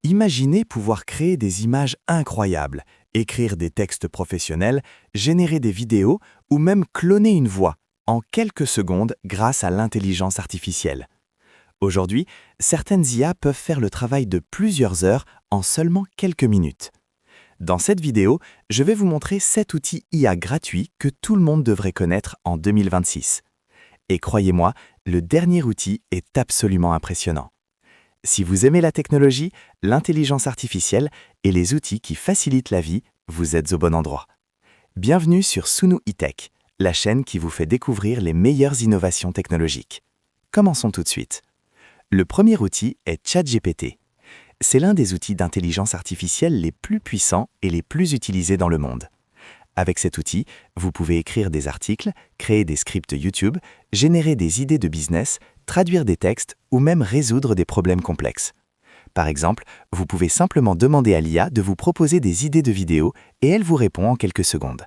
Imaginez pouvoir créer des images incroyables, écrire des textes professionnels, générer des vidéos ou même cloner une voix en quelques secondes grâce à l'intelligence artificielle. Aujourd'hui, certaines IA peuvent faire le travail de plusieurs heures en seulement quelques minutes. Dans cette vidéo, je vais vous montrer 7 outils IA gratuits que tout le monde devrait connaître en 2026. Et croyez-moi, le dernier outil est absolument impressionnant. Si vous aimez la technologie, l'intelligence artificielle et les outils qui facilitent la vie, vous êtes au bon endroit. Bienvenue sur Sunu E-Tech, la chaîne qui vous fait découvrir les meilleures innovations technologiques. Commençons tout de suite. Le premier outil est ChatGPT. C'est l'un des outils d'intelligence artificielle les plus puissants et les plus utilisés dans le monde. Avec cet outil, vous pouvez écrire des articles, créer des scripts YouTube, générer des idées de business, traduire des textes ou même résoudre des problèmes complexes. Par exemple, vous pouvez simplement demander à l'IA de vous proposer des idées de vidéos et elle vous répond en quelques secondes.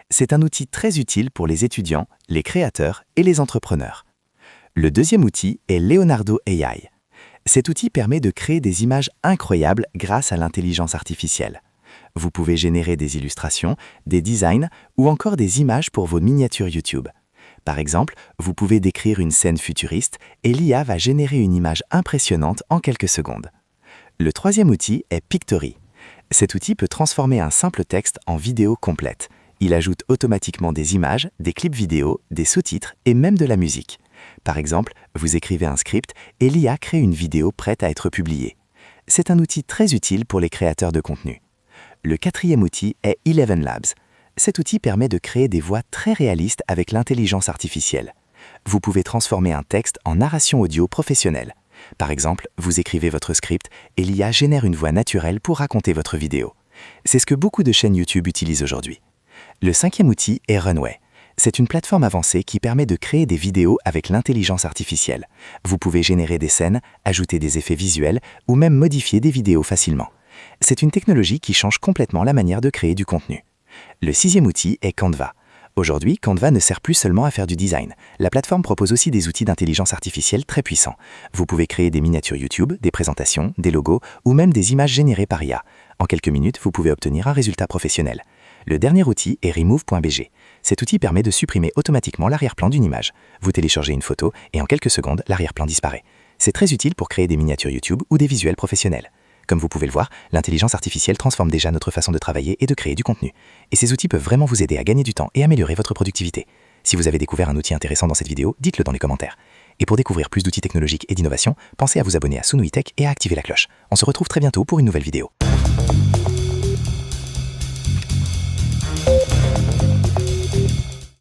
C'est un outil très utile pour les étudiants, les créateurs et les entrepreneurs. Le deuxième outil est Leonardo AI. Cet outil permet de créer des images incroyables grâce à l'intelligence artificielle. Vous pouvez générer des illustrations, des designs ou encore des images pour vos miniatures YouTube. Par exemple, vous pouvez décrire une scène futuriste et l'IA va générer une image impressionnante en quelques secondes. Le troisième outil est Pictory. Cet outil peut transformer un simple texte en vidéo complète. Il ajoute automatiquement des images, des clips vidéo, des sous-titres et même de la musique. Par exemple, vous écrivez un script et l'IA crée une vidéo prête à être publiée. C'est un outil très utile pour les créateurs de contenu. Le quatrième outil est Eleven Labs. Cet outil permet de créer des voix très réalistes avec l'intelligence artificielle. Vous pouvez transformer un texte en narration audio professionnelle. Par exemple, vous écrivez votre script et l'IA génère une voix naturelle pour raconter votre vidéo. C'est ce que beaucoup de chaînes YouTube utilisent aujourd'hui. Le cinquième outil est Runway. C'est une plateforme avancée qui permet de créer des vidéos avec l'intelligence artificielle. Vous pouvez générer des scènes, ajouter des effets visuels ou même modifier des vidéos facilement. C'est une technologie qui change complètement la manière de créer du contenu. Le sixième outil est Canva. Aujourd'hui, Canva ne sert plus seulement à faire du design. La plateforme propose aussi des outils d'intelligence artificielle très puissants. Vous pouvez créer des miniatures YouTube, des présentations, des logos ou même des images générées par IA. En quelques minutes, vous pouvez obtenir un résultat professionnel. Le dernier outil est Remove.bg. Cet outil permet de supprimer automatiquement l'arrière-plan d'une image. Vous téléchargez une photo et en quelques secondes, l'arrière-plan disparaît. C'est très utile pour créer des miniatures YouTube ou des visuels professionnels. Comme vous pouvez le voir, l'intelligence artificielle transforme déjà notre façon de travailler et de créer du contenu. Et ces outils peuvent vraiment vous aider à gagner du temps et améliorer votre productivité. Si vous avez découvert un outil intéressant dans cette vidéo, dites-le dans les commentaires. Et pour découvrir plus d'outils technologiques et d'innovation, pensez à vous abonner à Sunu E-Tech et à activer la cloche. On se retrouve très bientôt pour une nouvelle vidéo.